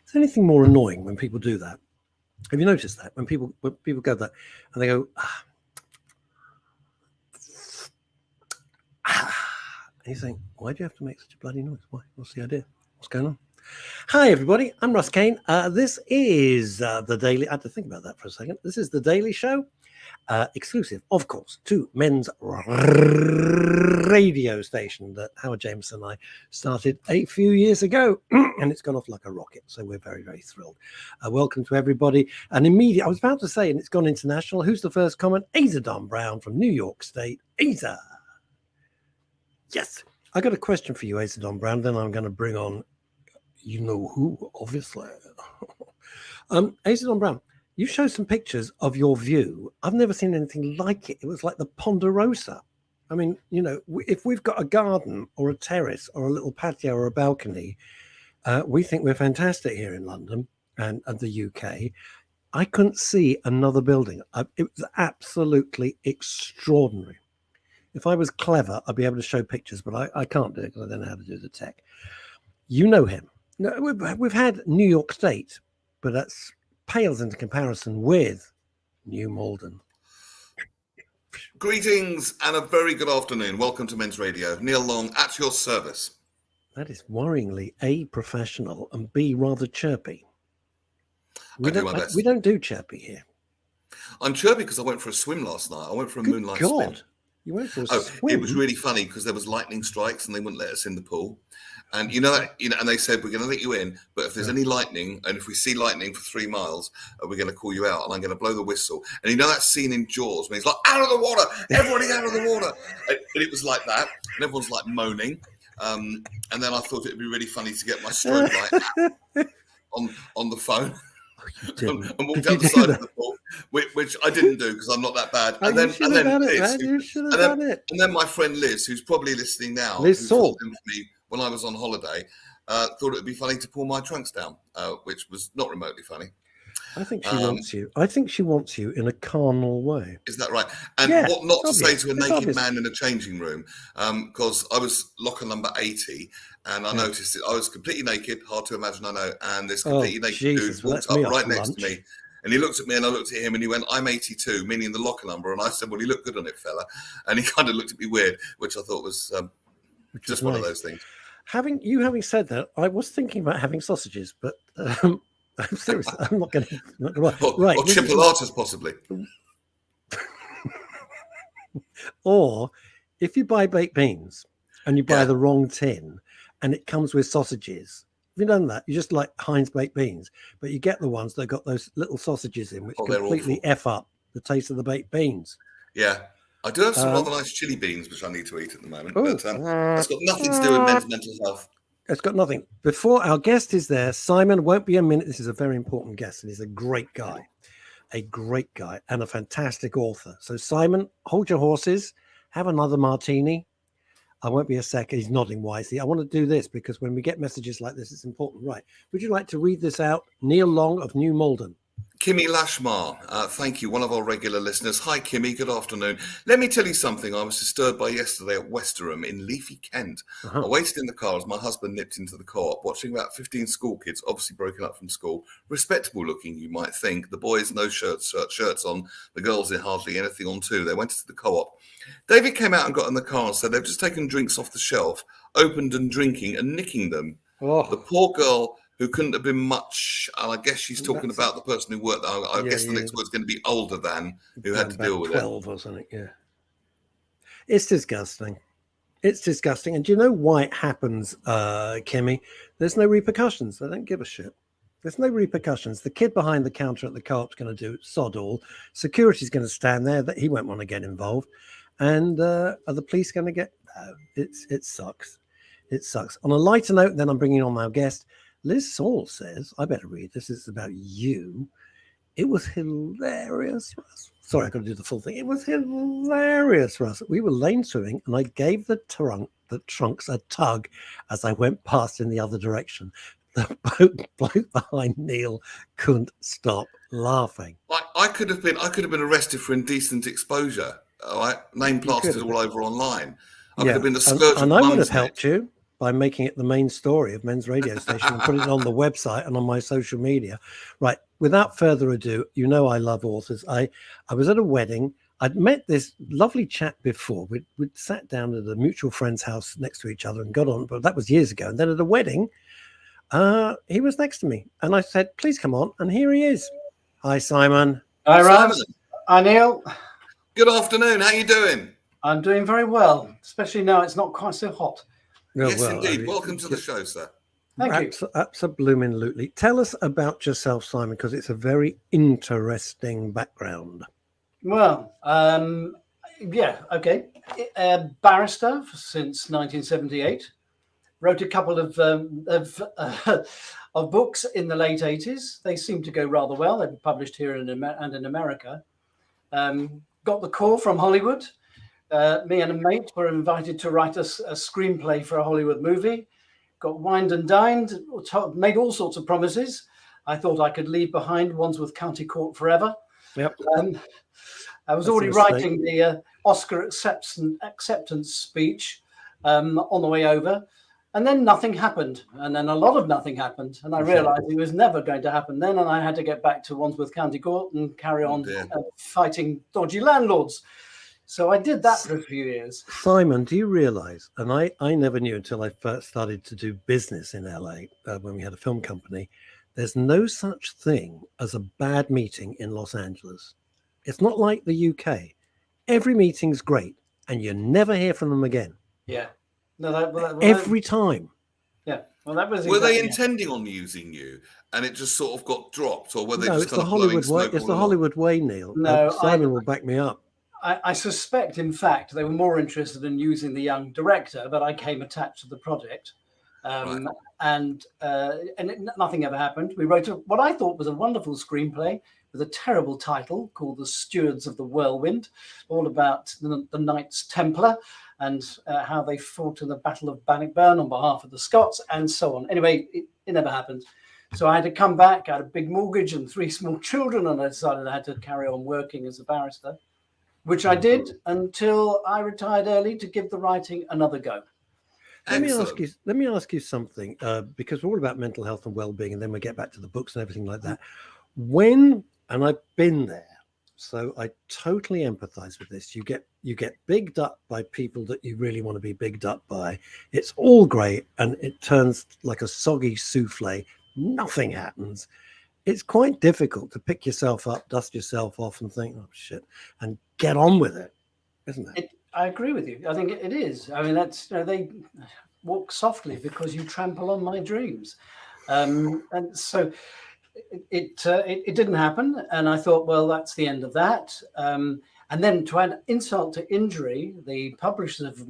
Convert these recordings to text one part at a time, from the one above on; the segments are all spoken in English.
Is anything more annoying when people do that? Have you noticed that when people go that and they go, and you think, why do you have to make such a bloody noise? Why? What's the idea? What's going on? Hi, everybody. I'm Russ Kane. This is the Daily. I had to think about that for a second. This is the Daily Show, exclusive, of course, to Men's Radio Station that Howard James and I started a few years ago, and it's gone off like a rocket. So we're very, very thrilled. Welcome to everybody. And I was about to say, and it's gone international. Who's the first comment? Asa Don Brown from New York State. Asa. Yes. I got a question for you, Asa Don Brown. Then I'm going to bring on you know who, obviously. Asa Don Brown, you showed some pictures of your view. I've never seen anything like it. It was like the Ponderosa. I mean, you know, if we've got a garden or a terrace or a little patio or a balcony, we think we're fantastic here in London and the UK. I couldn't see another building. It was absolutely extraordinary. If I was clever, I'd be able to show pictures, but I can't do it because I don't know how to do the tech. You know him. No, we've had New York State, but that's pales into comparison with New Malden. Greetings and a very good afternoon. Welcome to Men's Radio. Neil Long at your service. That is worryingly A, professional, and B, rather chirpy. We don't do chirpy here. I'm chirpy because I went for a swim last night. I went for a moonlight swim. You went for a swim? It was really funny because there was lightning strikes and they wouldn't let us in the pool. And and they said, we're going to let you in, but if there's any lightning, and if we see lightning for 3 miles, we're going to call you out, and I'm going to blow the whistle. And you know that scene in Jaws when he's like, out of the water, everybody out of the water. And it was like that, and everyone's like moaning. And then I thought it'd be really funny to get my strobe light on the phone. And walked out the side of the pool, which I didn't do because I'm not that bad. And then my friend Liz, who's probably listening now, Liz Salt, for me when I was on holiday, thought it would be funny to pull my trunks down, which was not remotely funny. I think she wants you. I think she wants you in a carnal way. Is that right? And what not to say to a naked man in a changing room, because I was locker number 80, and I noticed that I was completely naked, hard to imagine, I know, and this completely naked dude walked up right next to me, and he looked at me, and I looked at him, and he went, I'm 82, meaning the locker number, and I said, well, you look good on it, fella, and he kind of looked at me weird, which I thought was just one of those things. Having said that, I was thinking about having sausages, but I'm serious. I'm not going to. Right, or chipolatas, possibly. Or if you buy baked beans and you buy the wrong tin and it comes with sausages, have you done that? You just like Heinz baked beans, but you get the ones that got those little sausages in, which completely F up the taste of the baked beans. Yeah. I do have some rather nice chili beans, which I need to eat at the moment, but it's got nothing to do with men's mental health. It's got nothing. Before our guest is there, Simon, won't be a minute. This is a very important guest, and he's a great guy and a fantastic author. So Simon, hold your horses, have another martini. I won't be a sec. He's nodding wisely. I want to do this because when we get messages like this, it's important. Right. Would you like to read this out? Neil Long of New Malden. Kimmy Lashmar, thank you, one of our regular listeners. Hi, Kimmy, good afternoon. Let me tell you something I was disturbed by yesterday at Westerham in Leafy, Kent. I waited in the car as my husband nipped into the co-op, watching about 15 school kids, obviously broken up from school. Respectable looking, you might think. The boys, no shirts on. The girls, in hardly anything on too. They went to the co-op. David came out and got in the car and said they've just taken drinks off the shelf, opened and drinking and nicking them. The poor girl, who couldn't have been much, and I guess she's talking about the person who worked there. I guess the next word's going to be older than, who had to deal with 12 or something, It's disgusting. It's disgusting. And do you know why it happens, Kimmy? There's no repercussions. They don't give a shit. There's no repercussions. The kid behind the counter at the co-op's going to do sod all. Security's going to stand there. That he won't want to get involved. And are the police going to get... No, it sucks. It sucks. On a lighter note, then I'm bringing on our guest. Liz Saul says, I better read this. It's about you. It was hilarious, Russ. Sorry, I got to do the full thing. It was hilarious, Russ. We were lane swimming, and I gave the trunks a tug as I went past in the other direction. The bloke behind Neil couldn't stop laughing. I could have been arrested for indecent exposure. All right, name plastered all over online. I could have been the scourge. And I would have helped you. by making it the main story of Men's Radio Station and putting it on the website and on my social media. Right. Without further ado, you know I love authors. I was at a wedding. I'd met this lovely chap before. We'd sat down at a mutual friend's house next to each other and got on, but that was years ago. And then at a wedding, he was next to me. And I said, please come on. And here he is. Hi, Simon. Hi, Russ. Hi, Neil. Good afternoon. How you doing? I'm doing very well, especially now it's not quite so hot. Yes, indeed. I mean, welcome to the show, sir. Thank you. Absolutely. Tell us about yourself, Simon, because it's a very interesting background. Well, yeah, okay. Barrister since 1978. Wrote a couple of books in the late 80s. They seemed to go rather well. They were published here and in America. Got the call from Hollywood. Me and a mate were invited to write a screenplay for a Hollywood movie. Got wined and dined, made all sorts of promises. I thought I could leave behind Wandsworth County Court forever. Yep. I was already writing the Oscar acceptance speech on the way over. And then nothing happened. And then a lot of nothing happened. And I realized it was never going to happen then. And I had to get back to Wandsworth County Court and carry on fighting dodgy landlords. So I did that for a few years. Simon, do you realize, and I never knew until I first started to do business in LA when we had a film company, there's no such thing as a bad meeting in Los Angeles. It's not like the UK. Every meeting's great and you never hear from them again. Yeah. No, every time. Yeah. Well, that was. Were they intending on using you, and it just sort of got dropped, or were they just it's kind the of Hollywood way? It's the Hollywood way, Neil. No, Simon will back me up. I suspect, in fact, they were more interested in using the young director, but I came attached to the project, and nothing ever happened. We wrote what I thought was a wonderful screenplay with a terrible title called "The Stewards of the Whirlwind," all about the Knights Templar and how they fought in the Battle of Bannockburn on behalf of the Scots and so on. Anyway, it never happened. So I had to come back. I had a big mortgage and 3 small children, and I decided I had to carry on working as a barrister, which I did until I retired early to give the writing another go. Let me ask you something, because we're all about mental health and well-being, and then we get back to the books and everything like that. And I've been there, so I totally empathize with this. You get bigged up by people that you really want to be bigged up by. It's all great, and it turns like a soggy souffle. Nothing happens. It's quite difficult to pick yourself up, dust yourself off, and think, "Oh shit," and get on with it, isn't it? I agree with you. I think it is. I mean, that's they walk softly because you trample on my dreams, and so it didn't happen. And I thought, well, that's the end of that. And then to add insult to injury, the publishers of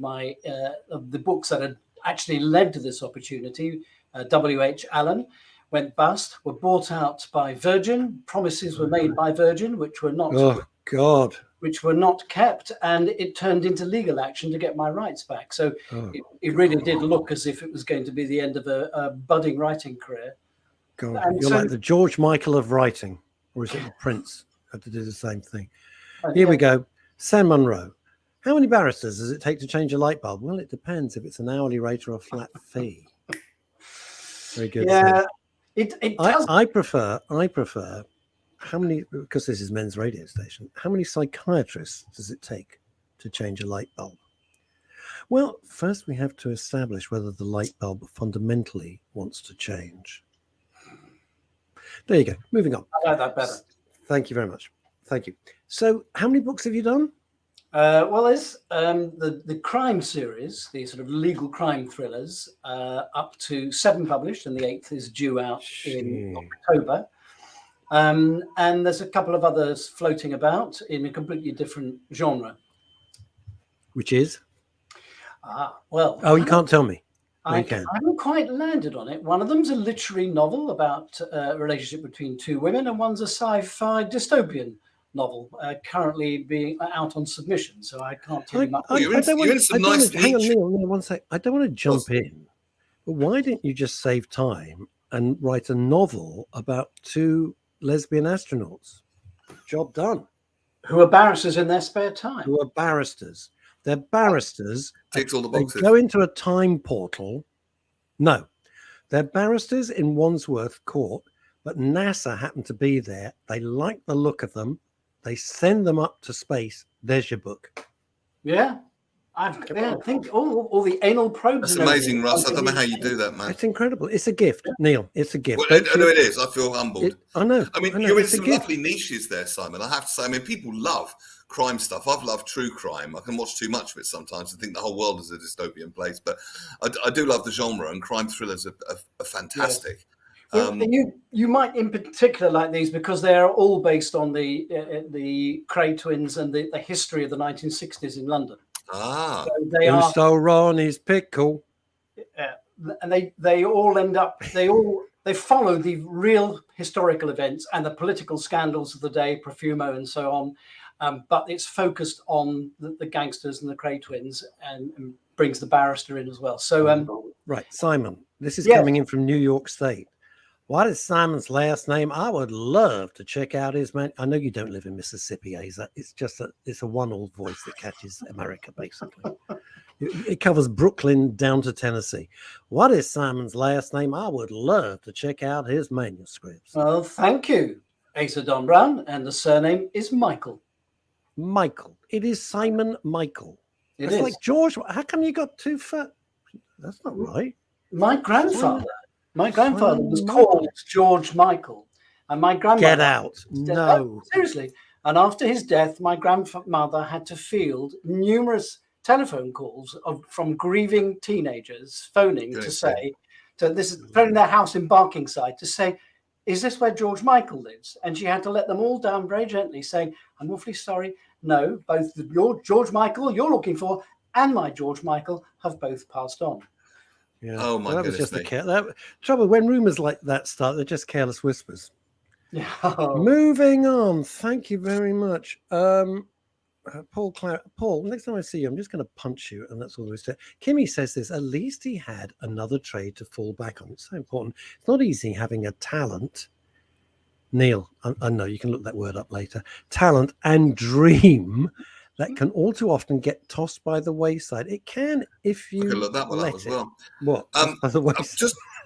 of the books that had actually led to this opportunity, W.H. Allen, went bust, were bought out by Virgin. Promises were made by Virgin, which were not. Oh God. Which were not kept, and it turned into legal action to get my rights back. So it really did look as if it was going to be the end of a budding writing career. God, you're like the George Michael of writing, or is it the Prince? Had to do the same thing. Here we go. San Munro. How many barristers does it take to change a light bulb? Well, it depends if it's an hourly rate or a flat fee. Very good. Yeah, it does. I prefer. How many, because this is Men's Radio Station, how many psychiatrists does it take to change a light bulb? Well, first we have to establish whether the light bulb fundamentally wants to change. There you go. Moving on. I like that better. Thank you very much. Thank you. So how many books have you done? Well, there's the crime series, the sort of legal crime thrillers, up to 7 published, and the 8th is due out in October. And there's a couple of others floating about in a completely different genre. Which is? Well. Oh, you can't tell me. I haven't quite landed on it. One of them's a literary novel about a relationship between 2 women, and one's a sci-fi dystopian novel currently being out on submission. So I can't tell you much. Hang on, Neil, one sec. I don't want to jump in, but why didn't you just save time and write a novel about 2 lesbian astronauts? Job done. Who are barristers in their spare time. Who are barristers. They're barristers. Takes all the boxes. They go into a time portal No, they're barristers in Wandsworth Court, but NASA happened to be there. They like the look of them. They send them up to space. There's your book. Yeah. I think all the anal probes. That's amazing, Russ. I don't know how you do that, man. It's incredible. It's a gift, Neil. It's a gift. Well, it is. I feel humbled. I know. I mean, you're in some lovely niches there, Simon. I have to say. I mean, people love crime stuff. I've loved true crime. I can watch too much of it sometimes and think the whole world is a dystopian place. But I do love the genre, and crime thrillers are fantastic. Yes. Well, you might in particular like these because they are all based on the Cray twins and the history of the 1960s in London. Ah, so they Who stole Ronnie's pickle? And they all end up they follow the real historical events and the political scandals of the day, Profumo and so on. But it's focused on the gangsters and the Cray twins and brings the barrister in as well. So right, Simon, this is coming in from New York State. What is Simon's last name? I would love to check out his man. I know you don't live in Mississippi, Asa. It's just it's a one-old voice that catches America, basically. It covers Brooklyn down to Tennessee. What is Simon's last name? I would love to check out his manuscripts. Well, thank you, Asa Don Brown. And the surname is Michael. Michael. It is Simon Michael. It's like George. How come you got two fat? That's not right. My grandfather was called George Michael, and my grandmother. Get out! No, seriously. And after his death, my grandmother had to field numerous telephone calls from grieving teenagers phoning to say, phoning their house in Barkingside to say, "Is this where George Michael lives?" And she had to let them all down very gently, saying, "I'm awfully sorry. No, both your George Michael you're looking for and my George Michael have both passed on." Yeah. Oh my goodness! Was just trouble when rumors like that start. They're just careless whispers. Yeah. Moving on. Thank you very much, Paul. Next time I see you, I'm just going to punch you, and that's all there is to it. Kimmy says this. At least he had another trade to fall back on. It's so important. It's not easy having a talent. Neil, I know you can look that word up later. Talent and dream. That can all too often get tossed by the wayside. It can if you look that one up as well. What?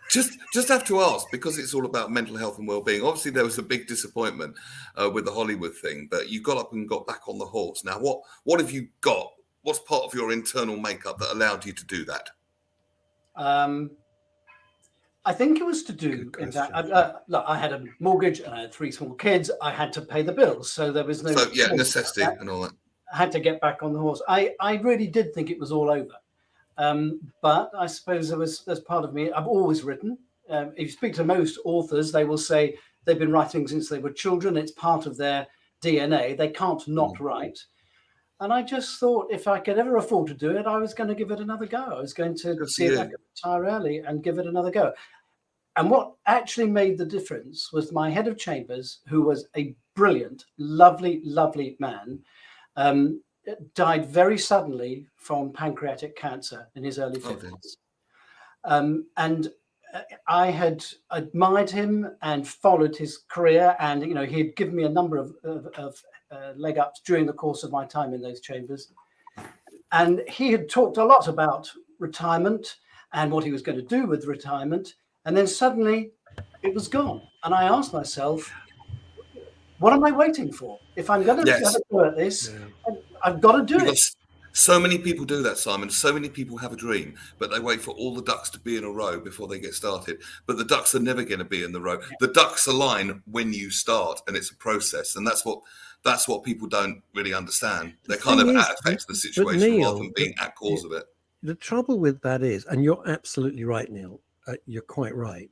Just have to ask, because it's all about mental health and well-being. Obviously, there was a big disappointment with the Hollywood thing, but you got up and got back on the horse. Now, what have you got? What's part of your internal makeup that allowed you to do that? I think it was to do in that look, I had a mortgage and I had 3 small kids. I had to pay the bills, so there was no necessity and all that. I had to get back on the horse. I really did think it was all over. But I suppose there's part of me. I've always written. If you speak to most authors, they will say they've been writing since they were children. It's part of their DNA. They can't not write. And I just thought if I could ever afford to do it, I was going to give it another go. I was going to see if I could retire early and give it another go. And what actually made the difference was my head of chambers, who was a brilliant, lovely, lovely man, died very suddenly from pancreatic cancer in his early 50s. And I had admired him and followed his career, and he'd given me a number of leg ups during the course of my time in those chambers. And he had talked a lot about retirement and what he was going to do with retirement, and then suddenly it was gone. And I asked myself, what am I waiting for? If I'm going to do at this, I've got to do it. So many people do that, Simon. So many people have a dream, but they wait for all the ducks to be in a row before they get started. But the ducks are never going to be in the row. The ducks align when you start, and it's a process. And that's what people don't really understand. They're kind of at effects of the situation rather than being at cause of it. The trouble with that is, and you're absolutely right, Neil. You're quite right.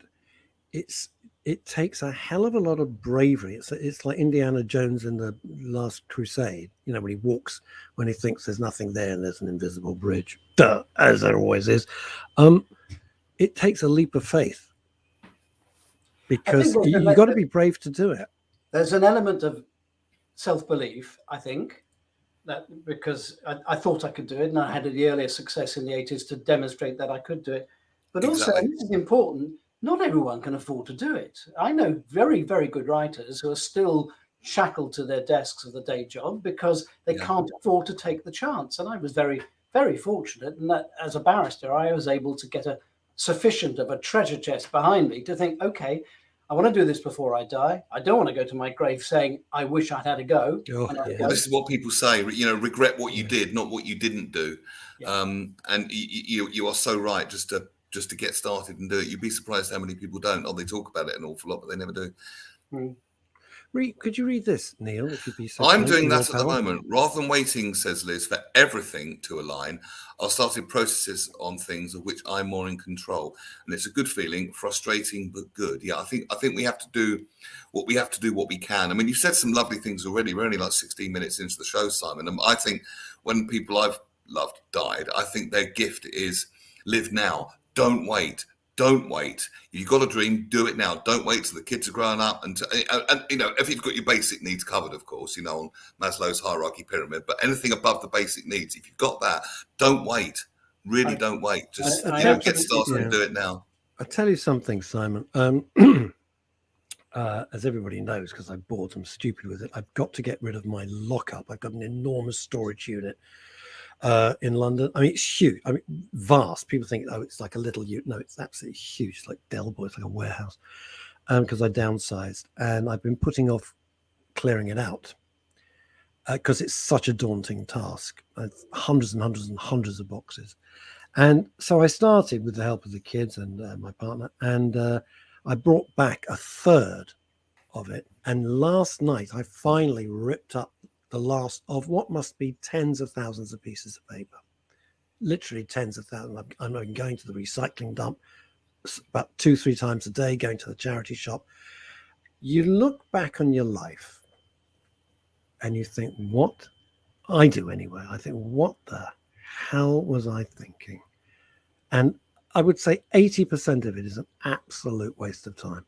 It takes a hell of a lot of bravery. It's like Indiana Jones in the Last Crusade, when he walks, when he thinks there's nothing there and there's an invisible bridge, as there always is. It takes a leap of faith because you've got to be brave to do it. There's an element of self-belief, I think, that because I thought I could do it, and I had the earlier success in the 80s to demonstrate that I could do it. But also, and this is important, not everyone can afford to do it. I know very, very good writers who are still shackled to their desks of the day job because they can't afford to take the chance. And I was very, very fortunate in that as a barrister, I was able to get a sufficient of a treasure chest behind me to think, okay, I want to do this before I die. I don't want to go to my grave saying, I wish I'd had a go. Well, this is what people say, regret what you did, not what you didn't do. Yeah. And you are so right, just to get started and do it. You'd be surprised how many people don't. Or they talk about it an awful lot, but they never do. Could you read this, Neil, if you'd be so I'm doing that at the moment. Rather than waiting, says Liz, for everything to align, I'll start processes on things of which I'm more in control. And it's a good feeling, frustrating, but good. Yeah, I think we have to do what we can. I mean, you've said some lovely things already. We're only like 16 minutes into the show, Simon. And I think when people I've loved died, I think their gift is live now. Don't wait. Don't wait. You've got a dream, do it now. Don't wait till the kids are growing up. And if you've got your basic needs covered, of course, on Maslow's hierarchy pyramid, but anything above the basic needs, if you've got that, don't wait. Really don't wait. Just get started and do it now. I'll tell you something, Simon. As everybody knows, because I'm bored, I'm stupid with it, I've got to get rid of my lockup. I've got an enormous storage unit in London. I mean, it's huge. I mean, vast. People think, oh, it's like a little unit. No, it's absolutely huge. It's like Delboy. It's like a warehouse. Because I downsized, and I've been putting off clearing it out because it's such a daunting task. Hundreds and hundreds and hundreds of boxes. And so I started with the help of the kids and my partner, and I brought back a third of it. And last night, I finally ripped up the last of what must be tens of thousands of pieces of paper, literally tens of thousands. I'm going to the recycling dump about 2-3 times a day, going to the charity shop. You look back on your life and you think, what I do anyway, I think, what the hell was I thinking? And I would say 80% of it is an absolute waste of time.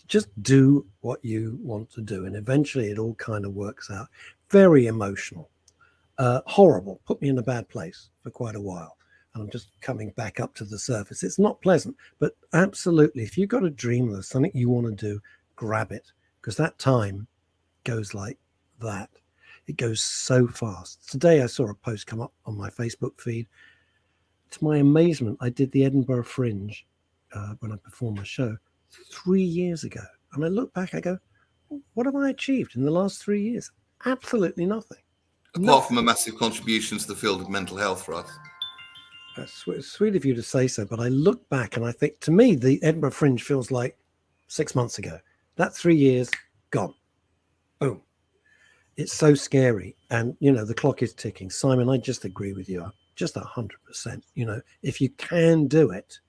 Just do what you want to do. And eventually it all kind of works out. Very emotional, horrible, put me in a bad place for quite a while. And I'm just coming back up to the surface. It's not pleasant, but absolutely, if you've got a dream or something you want to do, grab it, because that time goes like that. It goes so fast. Today I saw a post come up on my Facebook feed. To my amazement, I did the Edinburgh Fringe when I performed my show 3 years ago. And I look back, I go, what have I achieved in the last 3 years? Absolutely nothing. Apart from a massive contribution to the field of mental health for us. That's sweet of you to say so, but I look back and I think, to me, the Edinburgh Fringe feels like 6 months ago. That 3 years, gone. Boom. It's so scary. And, the clock is ticking. Simon, I just agree with you. Just 100%. If you can do it,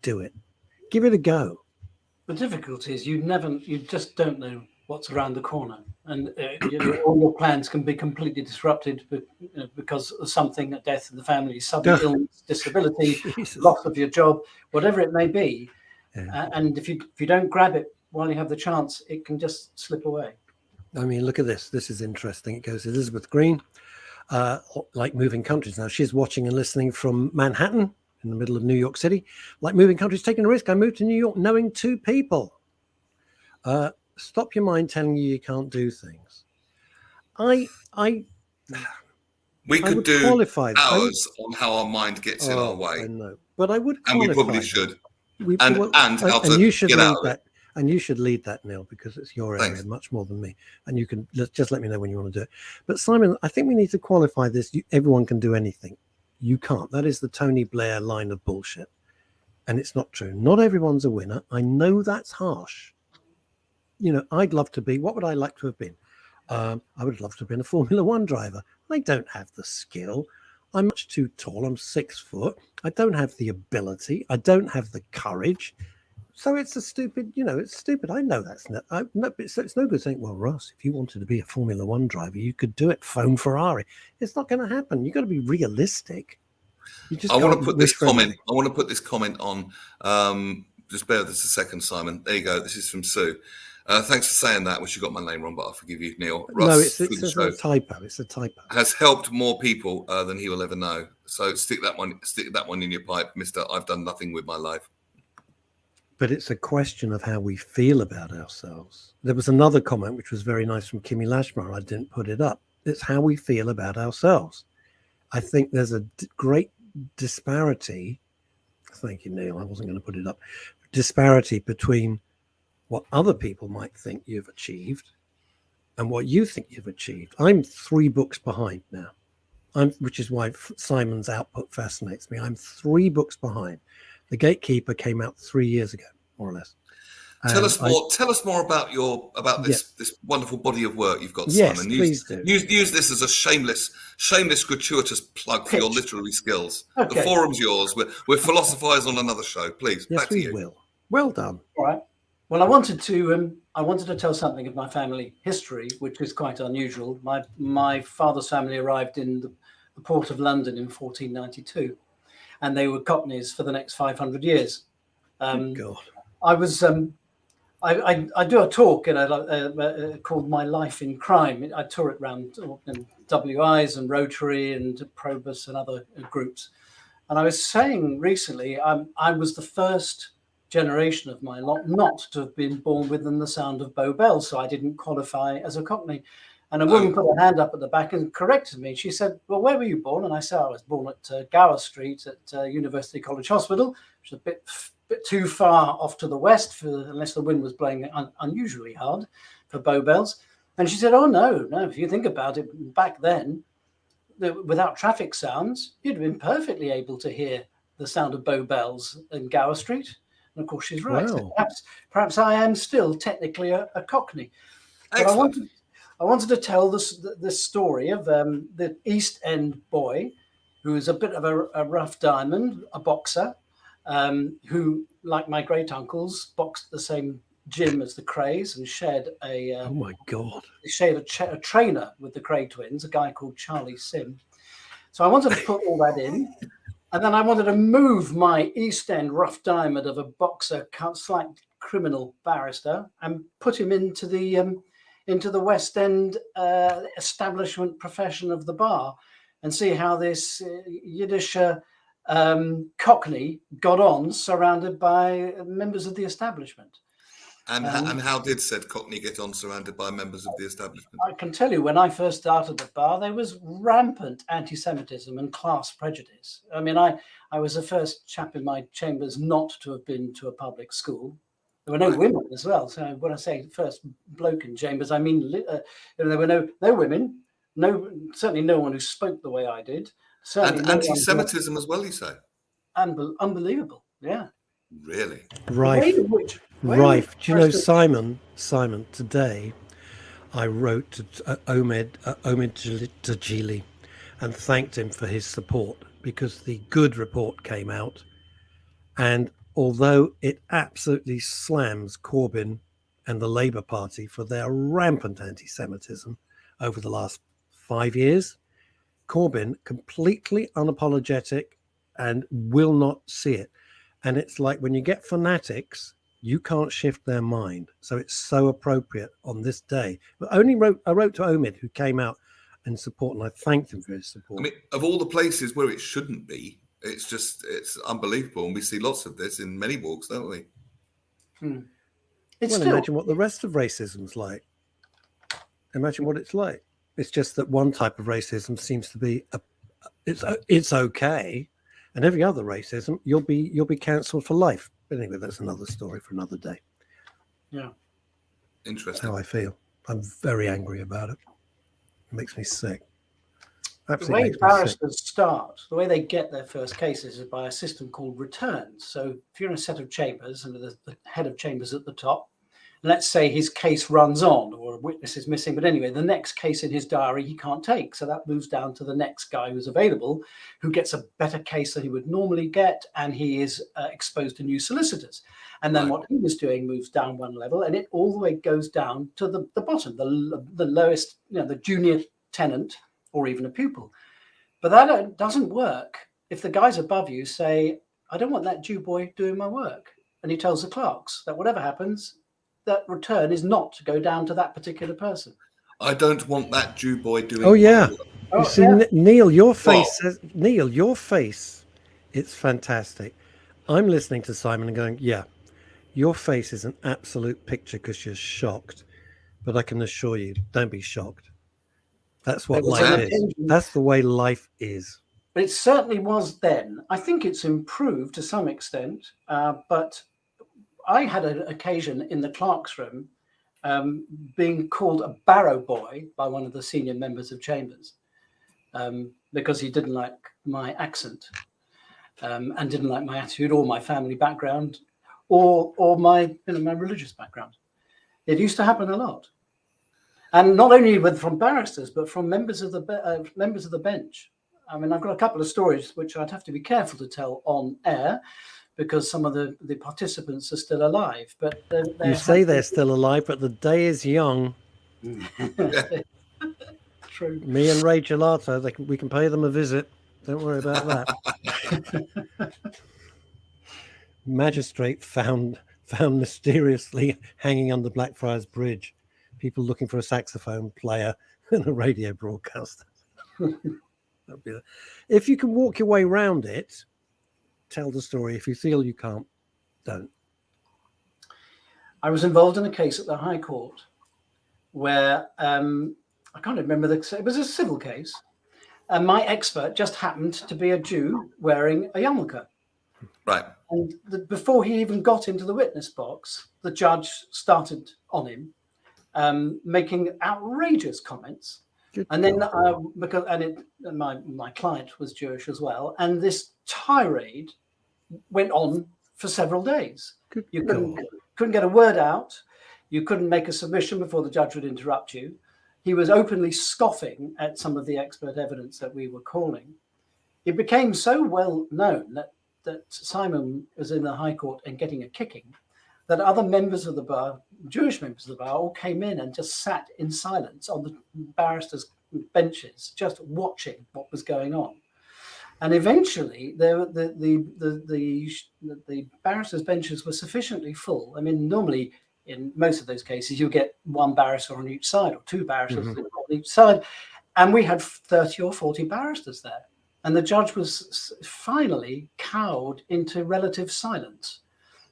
do it. Give it a go. The difficulty is you just don't know what's around the corner, and all your plans can be completely disrupted because of something, a death in the family, sudden illness, disability, loss of your job, whatever it may be. Yeah. And if you don't grab it while you have the chance, it can just slip away. I mean, look at this. This is interesting. It goes Elizabeth Green, like moving countries. Now she's watching and listening from Manhattan in the middle of New York City. Like moving countries, taking a risk. I moved to New York knowing 2 people. Stop your mind telling you can't do things. We could do hours on how our mind gets in our way. I know, but I would, and we probably should. And you should get out of it. And you should lead that, Neil, because it's your area much more than me. And you can just let me know when you want to do it. But Simon, I think we need to qualify this. Everyone can do anything. You can't. That is the Tony Blair line of bullshit. And it's not true. Not everyone's a winner. I know that's harsh. I'd love to be. What would I like to have been? I would love to have been a Formula One driver. I don't have the skill. I'm much too tall. I'm 6 foot. I don't have the ability. I don't have the courage. So it's a stupid, it's stupid. I know that's it's no good saying, well, Russ, if you wanted to be a Formula One driver, you could do it. Phone Ferrari. It's not going to happen. You've got to be realistic. I want to put this comment. I want to put this comment on. Just bear with us a second, Simon. There you go. This is from Sue. Thanks for saying that. Wish you got my name wrong, but I'll forgive you, Neil. Russ, no, it's a typo. It's a typo. Has helped more people than he will ever know. So stick that one in your pipe, Mister. I've done nothing with my life. But it's a question of how we feel about ourselves. There was another comment which was very nice from Kimmy Lashmar. I didn't put it up. It's how we feel about ourselves. I think there's a great disparity Thank you, Neil. I wasn't going to put it up. Disparity between what other people might think you've achieved and what you think you've achieved. I'm 3 books behind now. Which is why Simon's output fascinates me. I'm 3 books behind. The Gatekeeper came out 3 years ago, more or less. Tell us more. Tell us more about this wonderful body of work you've got, yes, Simon. Please do. Use this as a shameless, gratuitous plug for your literary skills. Okay. The forum's yours. We'll philosophise on another show, please. Yes, back to we you. will. Well done. All right. Well, I wanted to tell something of my family history, which is quite unusual. My father's family arrived in the port of London in 1492, and they were Cockneys for the next 500 years. God. I was I do a talk called My Life in Crime. I tour it around WIs and Rotary and Probus and other groups. And I was saying recently, I was the first generation of my lot not to have been born within the sound of Bow Bells, so I didn't qualify as a Cockney. And a woman put her hand up at the back and corrected me. She said, "Well, where were you born?" And I said, "I was born at Gower Street at University College Hospital, which is a bit too far off to the west, unless the wind was blowing unusually hard for Bow Bells." And she said, "Oh, no, if you think about it, back then, without traffic sounds, you'd have been perfectly able to hear the sound of Bow Bells in Gower Street." And of course, she's right. Wow. Perhaps I am still technically a Cockney. Excellent. But I wanted to tell this story of the East End boy who is a bit of a rough diamond, a boxer, who, like my great uncles, boxed the same gym as the Crays and shared Oh my God. a trainer with the Cray twins, a guy called Charlie Sim. So I wanted to put all that in. And then I wanted to move my East End rough diamond of a boxer, slight criminal barrister, and put him into the West End establishment profession of the bar, and see how this Yiddish Cockney got on, surrounded by members of the establishment. And how did said Cockney get on surrounded by members of the establishment? I can tell you, when I first started the bar, there was rampant anti-Semitism and class prejudice. I mean, I was the first chap in my chambers not to have been to a public school. There were no women as well. So when I say first bloke in chambers, I mean there were no women, certainly no one who spoke the way I did. Certainly and no anti-Semitism as well, you say? Unbelievable, yeah. Really? Rife. Rife. Do you know, Simon, today I wrote to Omid Tajili and thanked him for his support, because the good report came out. And although it absolutely slams Corbyn and the Labour Party for their rampant anti-Semitism over the last 5 years, Corbyn completely unapologetic and will not see it. And it's like when you get fanatics, you can't shift their mind. So it's so appropriate on this day. But I wrote to Omid, who came out in support, and I thanked him for his support. I mean, of all the places where it shouldn't be, it's unbelievable. And we see lots of this in many walks, don't we? Imagine what the rest of racism's like. Imagine what it's like. It's just that one type of racism seems to be it's okay, and every other racism you'll be cancelled for life. But anyway, that's another story for another day. Yeah, Interesting. That's how I feel. I'm very angry about it. It makes me sick. Absolutely. The way barristers start, the way they get their first cases is by a system called returns. So if you're in a set of chambers and the head of chambers at the top, let's say his case runs on or a witness is missing, but anyway, the next case in his diary he can't take. So that moves down to the next guy who's available, who gets a better case than he would normally get, and he is exposed to new solicitors. And then what he was doing moves down one level, and it all the way goes down to the bottom, the lowest, the junior tenant or even a pupil. But that doesn't work if the guys above you say, "I don't want that Jew boy doing my work." And he tells the clerks that whatever happens, that return is not to go down to that particular person. I don't want that Jew boy doing. Oh yeah. You see, yeah. Neil, your face says, it's fantastic. I'm listening to Simon and going, yeah, your face is an absolute picture because you're shocked. But I can assure you, don't be shocked. That's what life is. That's the way life is. But it certainly was then. I think it's improved to some extent, but I had an occasion in the clerk's room being called a barrow boy by one of the senior members of Chambers because he didn't like my accent and didn't like my attitude or my family background or my my religious background. It used to happen a lot, and not only from barristers but from members of the bench. I mean, I've got a couple of stories which I'd have to be careful to tell on air because some of the participants are still alive. But you say they're still alive, but the day is young. True. Me and Ray Gelato, we can pay them a visit. Don't worry about that. Magistrate found mysteriously hanging under Blackfriars Bridge. People looking for a saxophone player and a radio broadcaster. If you can walk your way around it, tell the story. If you feel you can't, don't. I was involved in a case at the High Court where I can't remember it was a civil case, and my expert just happened to be a Jew wearing a yarmulke. Right. And before he even got into the witness box, the judge started on him, making outrageous comments. Good and then God. My client was Jewish as well, and this tirade went on for several days. You couldn't get a word out. You couldn't make a submission before the judge would interrupt you. He was openly scoffing at some of the expert evidence that we were calling. It became so well known that Simon was in the High Court and getting a kicking that other members of the bar, Jewish members of the bar, all came in and just sat in silence on the barristers' benches, just watching what was going on. And eventually, the barristers' benches were sufficiently full. I mean, normally in most of those cases, you get one barrister on each side or two barristers on each side, and we had 30 or 40 barristers there. And the judge was finally cowed into relative silence.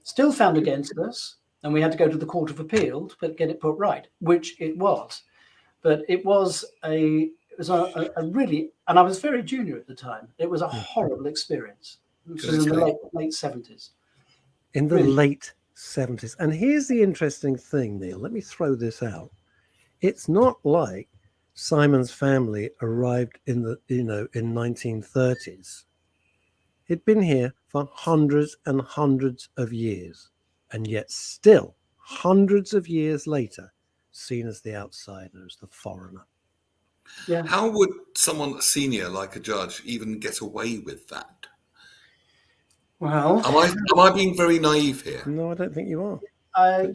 Still found against us, and we had to go to the Court of Appeal to get it put right, which it was. But it was a really, and I was very junior at the time. It was a horrible experience. This was in the late 70s. In the late 70s. And here's the interesting thing, Neil. Let me throw this out. It's not like Simon's family arrived in the in 1930s. It'd been here for hundreds and hundreds of years, and yet still, hundreds of years later, seen as the outsider, as the foreigner. Yeah. How would someone senior like a judge even get away with that? Well, am I being very naive here? No, I don't think you are. I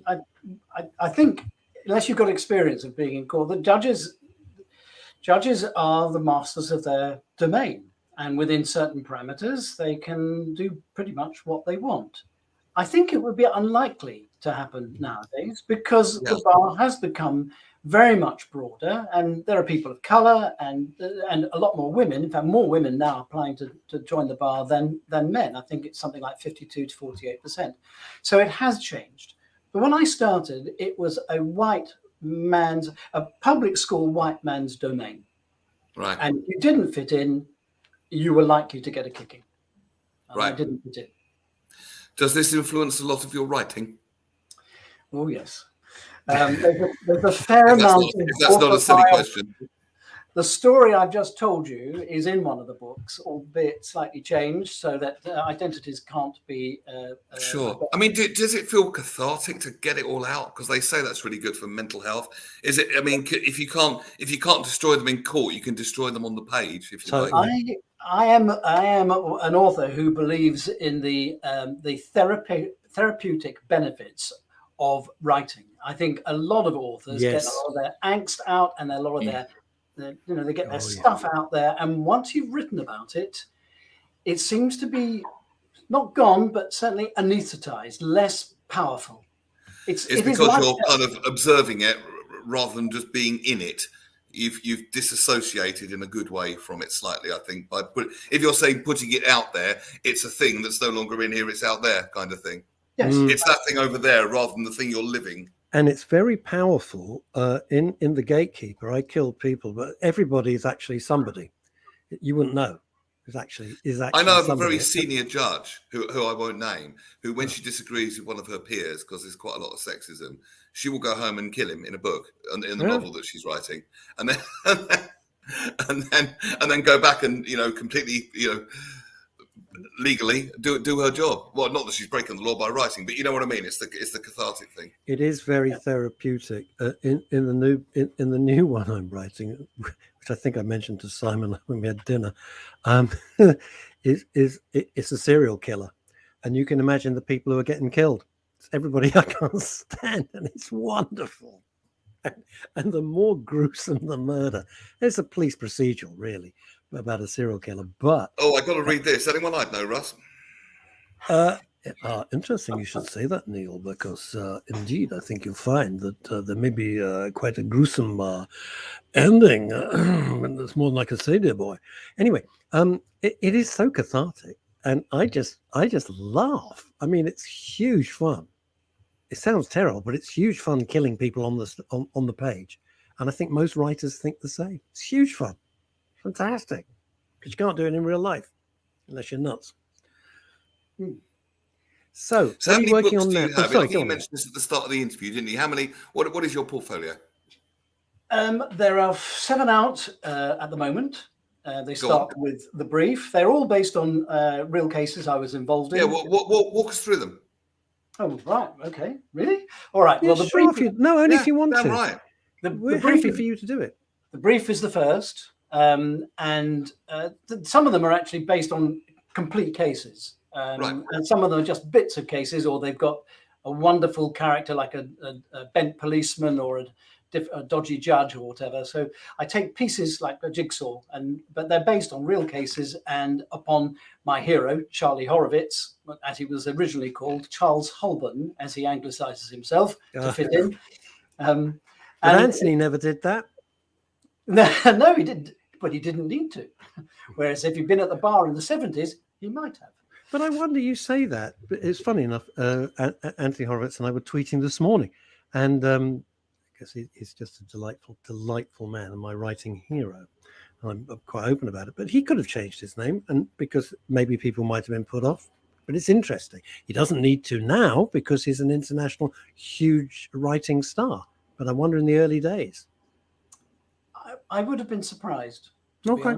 think unless you've got experience of being in court, the judges are the masters of their domain. And within certain parameters, they can do pretty much what they want. I think it would be unlikely to happen nowadays because the bar has become very much broader, and there are people of color and a lot more women. In fact, more women now applying to join the bar than men. I think it's something like 52 to 48%. So it has changed. But when I started, it was a public school white man's domain. Right. And if you didn't fit in, you were likely to get a kicking. Right. I didn't fit in. Does this influence a lot of your writing? Oh, yes. There's a fair amount. That's not a silly question. The story I've just told you is in one of the books, albeit slightly changed, so that identities can't be. Sure. I mean, does it feel cathartic to get it all out? Because they say that's really good for mental health. Is it? I mean, if you can't destroy them in court, you can destroy them on the page. If you like. I am an author who believes in the therapeutic benefits of writing. I think a lot of authors get a lot of their angst out, and a lot of their they get their stuff out there. And once you've written about it, it seems to be not gone, but certainly anesthetized, less powerful. It's because you're kind of observing it rather than just being in it. You've disassociated in a good way from it slightly, I think. If you're saying putting it out there, it's a thing that's no longer in here, it's out there kind of thing. Yes. It's that thing over there rather than the thing you're living. And it's very powerful. In The Gatekeeper, I killed people, but everybody is actually somebody. You wouldn't know. is actually. I know of a somebody. very senior judge who I won't name, who when she disagrees with one of her peers, because there's quite a lot of sexism, she will go home and kill him in a book, in the novel that she's writing, and then and then go back and completely legally do her job. Well, not that she's breaking the law by writing, but you know what I mean. It's the cathartic thing. It is very therapeutic. In the new one I'm writing, which I think I mentioned to Simon when we had dinner, it's a serial killer, and you can imagine the people who are getting killed. It's everybody I can't stand, and it's wonderful. And the more gruesome the murder, it's a police procedural, really, about a serial killer. But I got to read this. Anyone I'd know, Russ? Interesting you should say that, Neil, because indeed I think you'll find that there may be quite a gruesome ending, and it's more than I can say, dear boy. Anyway, it is so cathartic, and I just laugh. I mean, it's huge fun. It sounds terrible, but it's huge fun killing people on the page, and I think most writers think the same. It's huge fun, fantastic, because you can't do it in real life unless you're nuts. So how many working books on do that? you have? Sorry, I think you mentioned this at the start of the interview, didn't you? How many? What is your portfolio? There are 7 out at the moment. They start with The Brief. They're all based on real cases I was involved in. Yeah, walk us through them. Oh, right. Okay. Really? All right. Yeah, well, The sure, Brief. only if you want to. Right. We're happy for you to do it. The Brief is the first, and some of them are actually based on complete cases, and some of them are just bits of cases, or they've got a wonderful character like a bent policeman or a dodgy judge or whatever. So I take pieces like a jigsaw, but they're based on real cases and upon my hero, Charlie Horowitz, as he was originally called, Charles Holborn, as he anglicizes himself to fit in. But Anthony never did that. No, he didn't, but he didn't need to. Whereas if he'd been at the bar in the 70s, he might have. But I wonder, you say that. But it's funny enough, Anthony Horowitz and I were tweeting this morning, and because he's just a delightful man and my writing hero. And I'm quite open about it. But he could have changed his name, and because maybe people might have been put off. But it's interesting. He doesn't need to now because he's an international, huge writing star. But I wonder in the early days. I would have been surprised. Okay.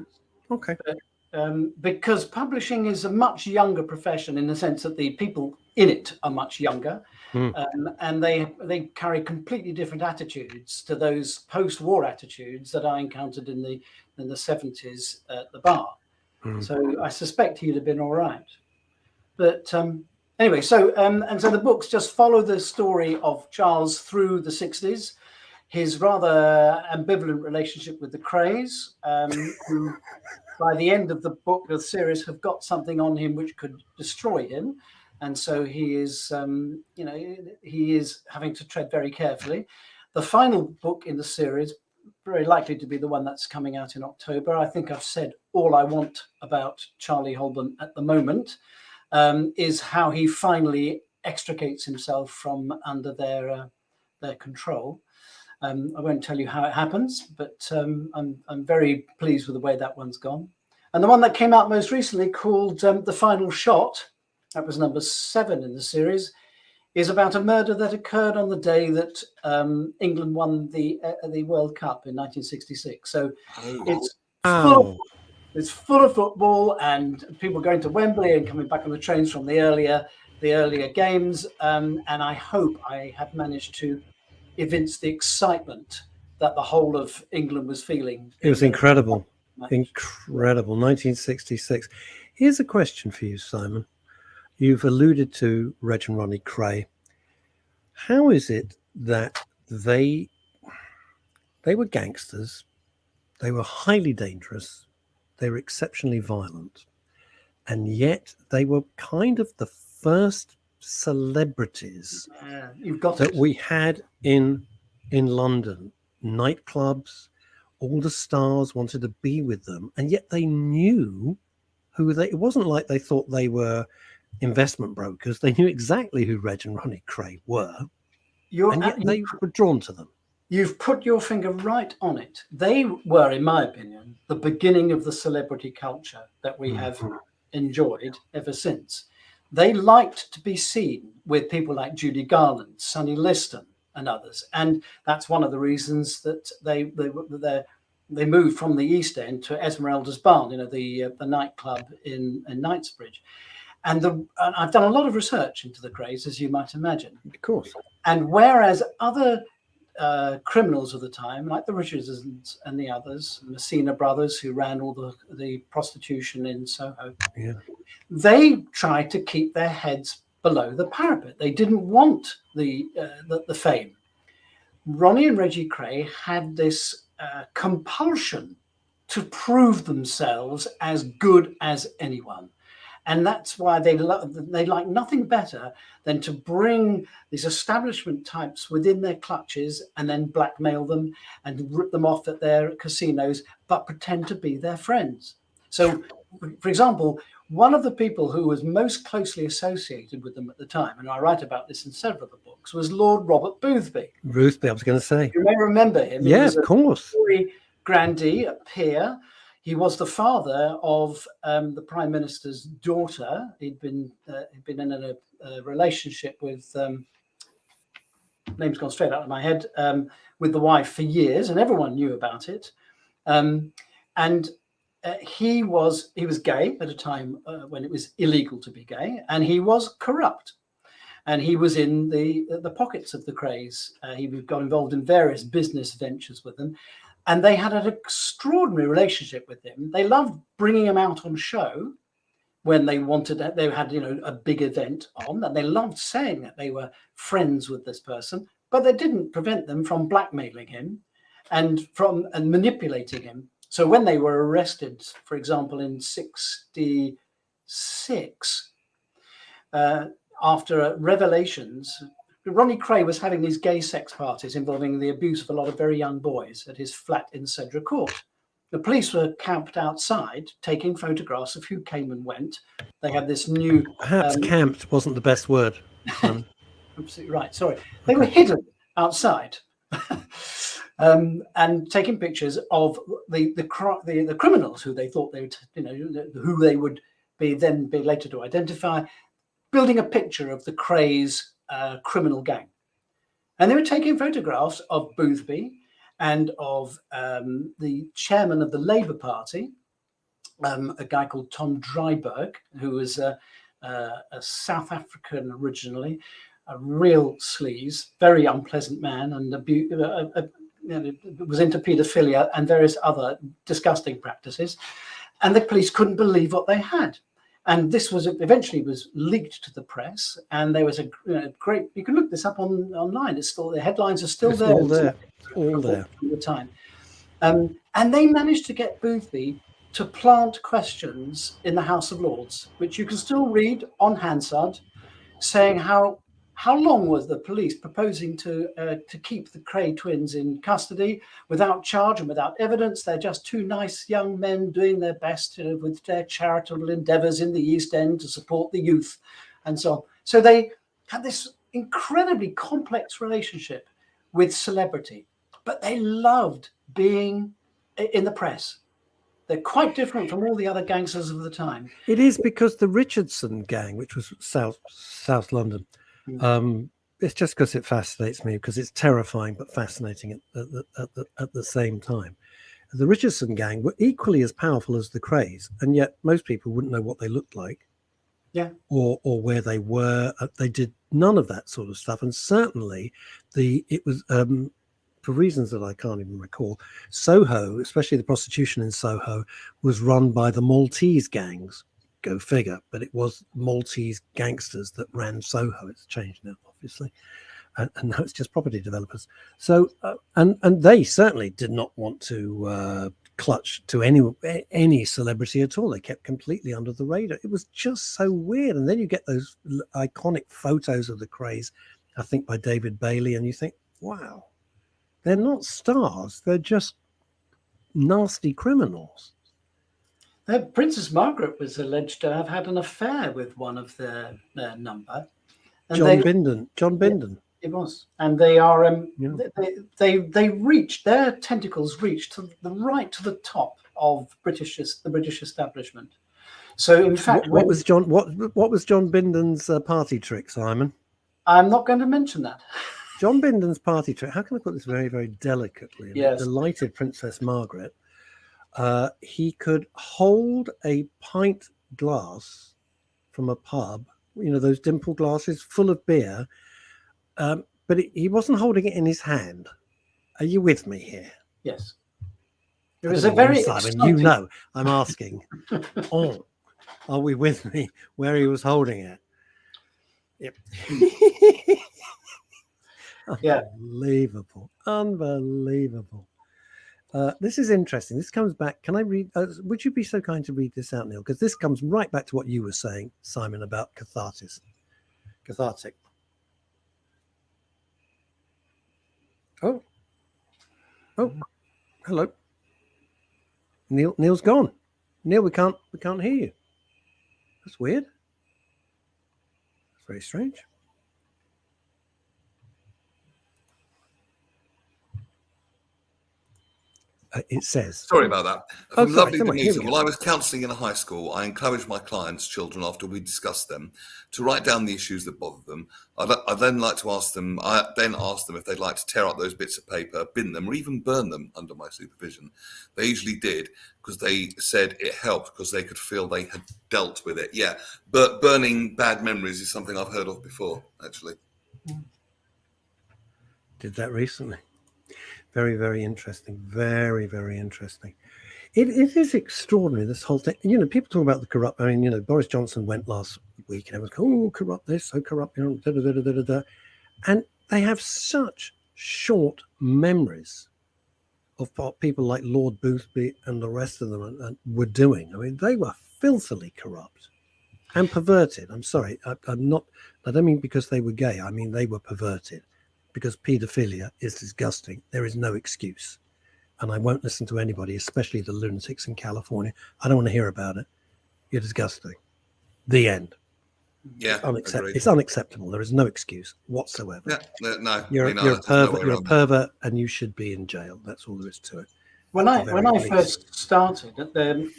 Because publishing is a much younger profession in the sense that the people in it are much younger, and they carry completely different attitudes to those post-war attitudes that I encountered in the 70s at the bar. So I suspect he'd have been all right. But anyway, so the books just follow the story of Charles through the 60s. His rather ambivalent relationship with the Krays, who by the end of the book, the series, have got something on him which could destroy him. And so he is, he is having to tread very carefully. The final book in the series, very likely to be the one that's coming out in October. I think I've said all I want about Charlie Holborn at the moment, is how he finally extricates himself from under their control. I won't tell you how it happens, but I'm very pleased with the way that one's gone. And the one that came out most recently, called The Final Shot, that was number 7 in the series, is about a murder that occurred on the day that England won the World Cup in 1966. So it's full of football and people going to Wembley and coming back on the trains from the earlier games. And I hope I have managed to evince the excitement that the whole of England was feeling. It was incredible. Incredible. 1966. Here's a question for you, Simon. You've alluded to Reg and Ronnie Kray. How is it that they were gangsters, they were highly dangerous, they were exceptionally violent, and yet they were kind of the first celebrities that we had in London? Nightclubs, all the stars wanted to be with them, and yet they knew who they. It wasn't like they thought they were investment brokers. They knew exactly who Reg and Ronnie Kray were, and yet they were drawn to them. You've put your finger right on it. They were, in my opinion, the beginning of the celebrity culture that we have enjoyed ever since. They liked to be seen with people like Judy Garland, Sonny Liston, and others, and that's one of the reasons that they moved from the East End to Esmeralda's Barn, the nightclub in Knightsbridge. And I've done a lot of research into the Krays, as you might imagine. Of course. And whereas other criminals of the time, like the Richardsons and the others, Messina brothers, who ran all the prostitution in Soho, they tried to keep their heads below the parapet. They didn't want the fame. Ronnie and Reggie Kray had this compulsion to prove themselves as good as anyone. And that's why they like nothing better than to bring these establishment types within their clutches and then blackmail them and rip them off at their casinos, but pretend to be their friends. So, for example, one of the people who was most closely associated with them at the time, and I write about this in several of the books, was Lord Robert Boothby. Boothby, I was going to say. You may remember him. Yeah, of course. Tory grandee, a peer. He was the father of the Prime Minister's daughter. He'd been in a relationship with, name's gone straight out of my head, with the wife for years, and everyone knew about it. He was gay at a time when it was illegal to be gay, and he was corrupt. And he was in the pockets of the Krays. He got involved in various business ventures with them. And they had an extraordinary relationship with him. They loved bringing him out on show when they wanted. They had, a big event on, and they loved saying that they were friends with this person. But they didn't prevent them from blackmailing him and manipulating him. So when they were arrested, for example, in '66, after revelations. Ronnie Kray was having these gay sex parties involving the abuse of a lot of very young boys at his flat in Cedar Court. The police were camped outside, taking photographs of who came and went. They had this new... Perhaps camped wasn't the best word. Absolutely right, sorry. They were hidden outside and taking pictures of the criminals who they thought they would, who they would be later to identify, building a picture of the Krays criminal gang. And they were taking photographs of Boothby and of the chairman of the Labour Party, a guy called Tom Dryburgh, who was a South African originally, a real sleaze, very unpleasant man, and was into paedophilia and various other disgusting practices. And the police couldn't believe what they had. And this was eventually leaked to the press, and there was a great. You can look this up online. It's still, the headlines are still there. All there. All there. At the time, and they managed to get Boothby to plant questions in the House of Lords, which you can still read on Hansard, saying how long was the police proposing to keep the Kray twins in custody without charge and without evidence? They're just two nice young men doing their best with their charitable endeavours in the East End to support the youth and so on. So they had this incredibly complex relationship with celebrity, but they loved being in the press. They're quite different from all the other gangsters of the time. It is because the Richardson gang, which was South London, it's just because it fascinates me, because it's terrifying but fascinating at the same time. The Richardson gang were equally as powerful as the Krays, and yet most people wouldn't know what they looked like, or where they were. They did none of that sort of stuff, and certainly it was for reasons that I can't even recall. Soho, especially the prostitution in Soho, was run by the Maltese gangs. Go figure, but it was Maltese gangsters that ran Soho. It's changed now, obviously, and now it's just property developers. So, and they certainly did not want to clutch to any celebrity at all. They kept completely under the radar. It was just so weird. And then you get those iconic photos of the Krays, I think by David Bailey, and you think, wow, they're not stars. They're just nasty criminals. Princess Margaret was alleged to have had an affair with one of their number. And John Bindon. It was, and they are Yeah. they reached, their tentacles reached to the top of the British establishment. So in fact, what was John Binden's party trick, Simon? I'm not going to mention that. John Binden's party trick. How can I put this very, very delicately? And Yes. it delighted Princess Margaret. He could hold a pint glass from a pub, those dimple glasses full of beer, but he wasn't holding it in his hand. Are you with me here? Yes. It was a very Simon, I'm asking. Oh, are we with me where he was holding it? Yep. Yeah. Unbelievable. This is interesting. This comes back. Can I read? Would you be so kind to read this out, Neil? Because this comes right back to what you were saying, Simon, about cathartic. Oh, hello. Neil's gone. Neil, we can't hear you. That's weird. That's very strange. It says. Sorry about that. From sorry, lovely somewhere. Here we Denise, go. while I was counselling in a high school, I encouraged my clients' children, after we discussed them, to write down the issues that bothered them. I then asked them if they'd like to tear up those bits of paper, bin them, or even burn them under my supervision. They usually did, because they said it helped, because they could feel they had dealt with it. Yeah, but burning bad memories is something I've heard of before, actually. Did that recently. Very, very interesting. Very, very interesting. It is extraordinary, this whole thing. People talk about the corrupt. I mean, Boris Johnson went last week and everyone's going, oh, corrupt this, so corrupt, and they have such short memories of what people like Lord Boothby and the rest of them were doing. I mean, they were filthily corrupt and perverted. I'm sorry. I don't mean because they were gay. I mean, they were perverted. Because paedophilia is disgusting. There is no excuse. And I won't listen to anybody, especially the lunatics in California. I don't want to hear about it. You're disgusting. The end. Yeah, it's unacceptable. There is no excuse whatsoever. Yeah, no. You're a pervert. You're a pervert, and you should be in jail. That's all there is to it. When I first started,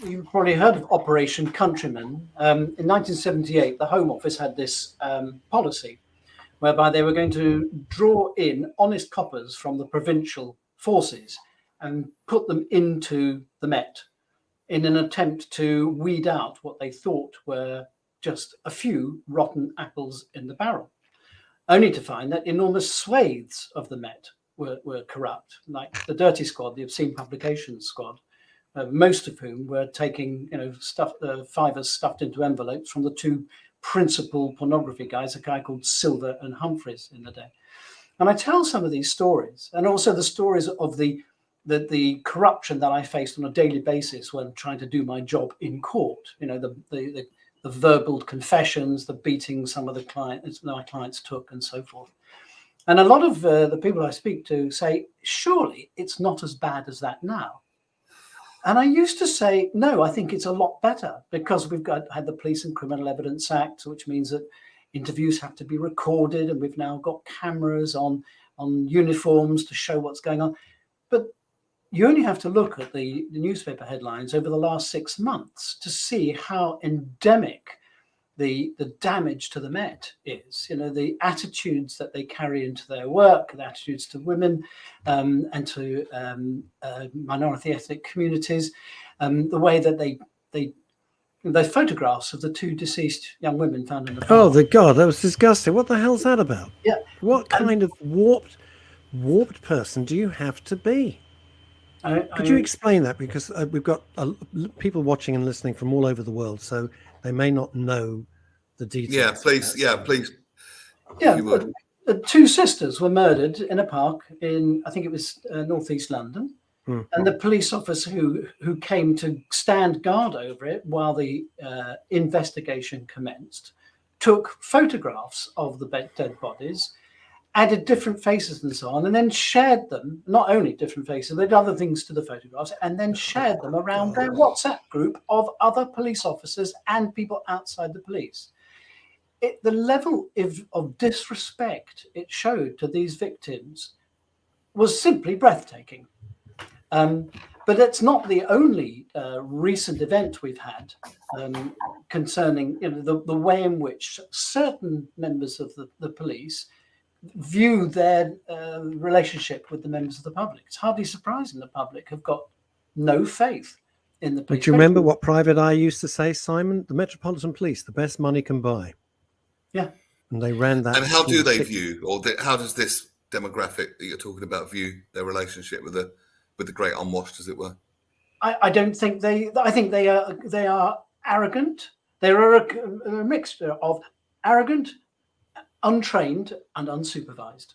you probably heard of Operation Countryman. In 1978, the Home Office had this policy, whereby they were going to draw in honest coppers from the provincial forces and put them into the Met in an attempt to weed out what they thought were just a few rotten apples in the barrel, only to find that enormous swathes of the Met were corrupt, like the Dirty Squad, the Obscene Publications Squad, most of whom were taking fivers stuffed into envelopes from the two principal pornography guys, a guy called Silver and Humphreys in the day. And I tell some of these stories, and also the stories of the corruption that I faced on a daily basis when trying to do my job in court. The verbal confessions, the beating some of my clients took, and so forth. And a lot of the people I speak to say, surely it's not as bad as that now. And I used to say, no, I think it's a lot better, because we've had the Police and Criminal Evidence Act, which means that interviews have to be recorded, and we've now got cameras on uniforms to show what's going on. But you only have to look at the newspaper headlines over the last 6 months to see how endemic the damage to the Met is. The attitudes that they carry into their work, the attitudes to women and to minority ethnic communities, the way that the photographs of the two deceased young women found in the park. Oh, the God, that was disgusting. What the hell's that about? Yeah. What kind of warped person do you have to be? Could you explain that? Because we've got people watching and listening from all over the world, so they may not know the details. Yeah, please. Yeah, please. Yeah, two sisters were murdered in a park in, I think it was northeast London. And the police officer who came to stand guard over it while the investigation commenced took photographs of the dead bodies, added different faces and so on, and then shared them, not only different faces, they did other things to the photographs, and then shared them around their WhatsApp group of other police officers and people outside the police. the level of disrespect it showed to these victims was simply breathtaking. But it's not the only recent event we've had concerning the way in which certain members of the police view their relationship with the members of the public. It's hardly surprising the public have got no faith in the police. Do you remember what Private Eye used to say, Simon? The Metropolitan Police, the best money can buy. Yeah. And they ran that. And how do they view, or how does this demographic that you're talking about view their relationship with the great unwashed, as it were? I don't think I think they are arrogant. They are a mixture of arrogant, untrained, and unsupervised,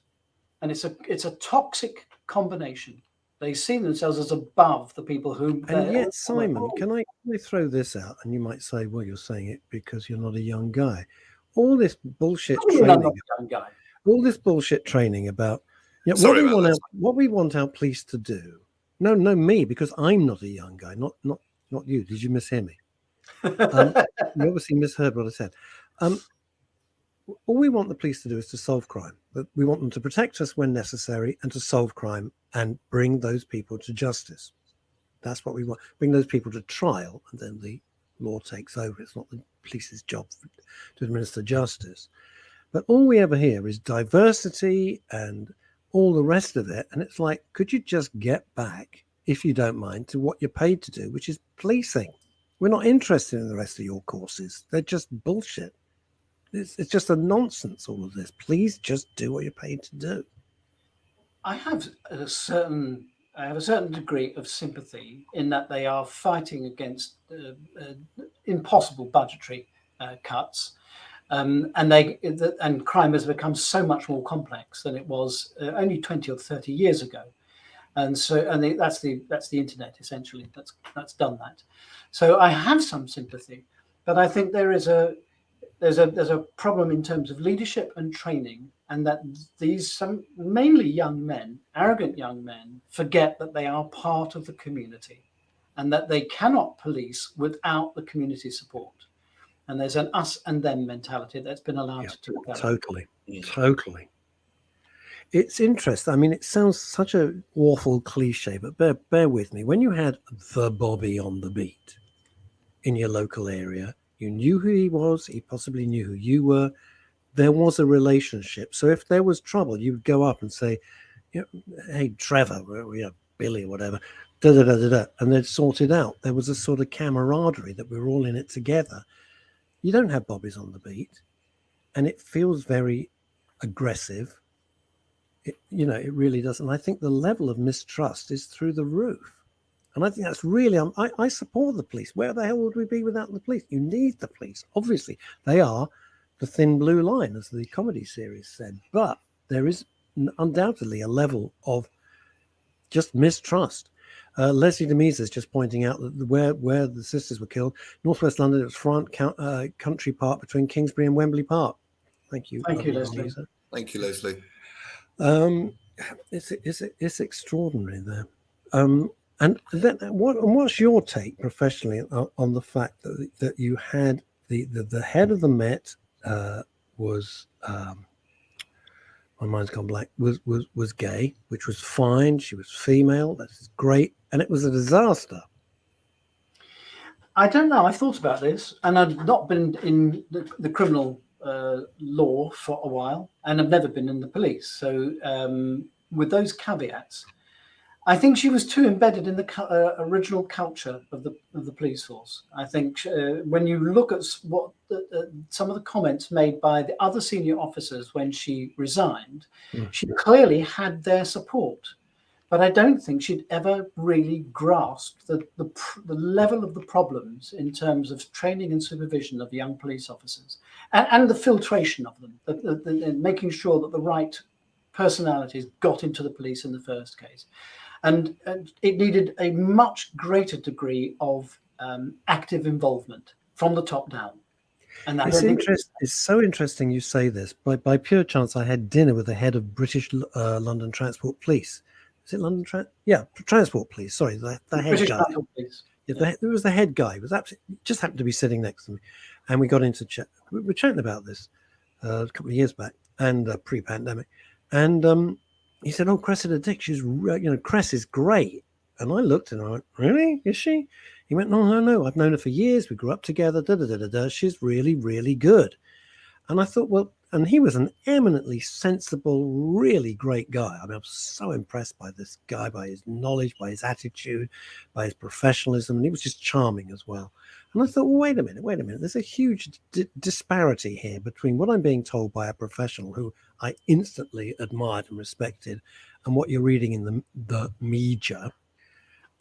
and it's a toxic combination. They see themselves as above the people who. And yet, Simon, can I throw this out? And you might say, "Well, you're saying it because you're not a young guy." All this bullshit training. All this bullshit training about what we want our police to do. No, me, because I'm not a young guy. Not you. Did you mishear me? You obviously misheard what I said. All we want the police to do is to solve crime. But we want them to protect us when necessary and to solve crime and bring those people to justice. That's what we want. Bring those people to trial, and then the law takes over. It's not the police's job to administer justice. But all we ever hear is diversity and all the rest of it. And it's like, could you just get back, if you don't mind, to what you're paid to do, which is policing? We're not interested in the rest of your courses. They're just bullshit. It's just a nonsense, all of this. Please just do what you're paid to do. I have a certain degree of sympathy in that they are fighting against impossible budgetary cuts. And crime has become so much more complex than it was only 20 or 30 years ago, that's the internet essentially. That's done that. So I have some sympathy, but I think there's a problem in terms of leadership and training, and that some mainly young men, arrogant young men, forget that they are part of the community, and that they cannot police without the community support. And there's an us and them mentality that's been allowed to develop. Totally. It's interesting. I mean, it sounds such an awful cliche, but bear with me. When you had the Bobby on the beat in your local area, you knew who he was. He possibly knew who you were. There was a relationship. So if there was trouble, you would go up and say, "Hey, Trevor, Billy, or whatever," and they'd sort it out. There was a sort of camaraderie that we were all in it together. You don't have Bobbies on the beat, and it feels very aggressive. It really does. And I think the level of mistrust is through the roof. And I think that's really, I support the police. Where the hell would we be without the police? You need the police. Obviously, they are the thin blue line, as the comedy series said. But there is undoubtedly a level of just mistrust. Leslie Demise is just pointing out that where the sisters were killed, Northwest London, it was Front Country Park between Kingsbury and Wembley Park. Thank you. Thank you, Leslie. Thank you, Leslie. It's extraordinary there. And then what's your take professionally on the fact that you had the head of the Met was my mind's gone blank, was gay, which was fine. She was female. That's great. And it was a disaster. I don't know. I've thought about this, and I've not been in the criminal law for a while, and I've never been in the police. So with those caveats, I think she was too embedded in the original culture of the police force. I think when you look at what some of the comments made by the other senior officers when she resigned, she clearly had their support. But I don't think she'd ever really grasped the level of the problems in terms of training and supervision of young police officers and the filtration of them, the making sure that the right personalities got into the police in the first case. And it needed a much greater degree of active involvement from the top down. And it's so interesting you say this. By pure chance, I had dinner with the head of British London Transport Police. Is it London Transport Police? Sorry, the head British guy. Police. There was the head guy. He was just happened to be sitting next to me, and we got into chat. We were chatting about this, a couple of years back, and pre-pandemic, and he said, "Oh, Cressida Dick, Cress is great." And I looked and I went, "Really? Is she?" He went, "No. I've known her for years. We grew up together. She's really, really good." And I thought, well, and he was an eminently sensible, really great guy. I mean, I was so impressed by this guy, by his knowledge, by his attitude, by his professionalism, and he was just charming as well. And I thought, well, wait a minute. There's a huge disparity here between what I'm being told by a professional who I instantly admired and respected, and what you're reading in the media,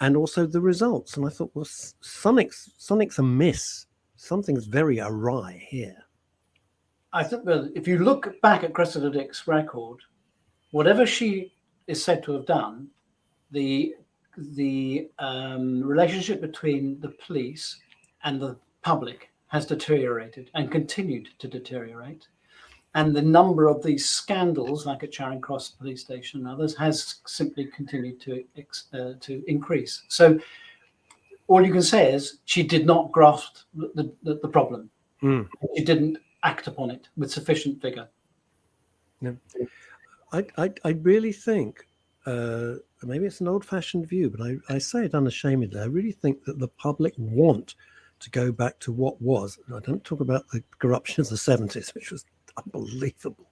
and also the results. And I thought, well, something's amiss. Something's very awry here. I think that if you look back at Cressida Dick's record, whatever she is said to have done, the relationship between the police and the public has deteriorated and continued to deteriorate. And the number of these scandals, like at Charing Cross Police Station and others, has simply continued to increase. So all you can say is she did not grasp the problem. She didn't act upon it with sufficient vigor. Yeah. I really think, maybe it's an old-fashioned view, but I say it unashamedly, I really think that the public want to go back to what was. I don't talk about the corruption of the 70s, which was unbelievable.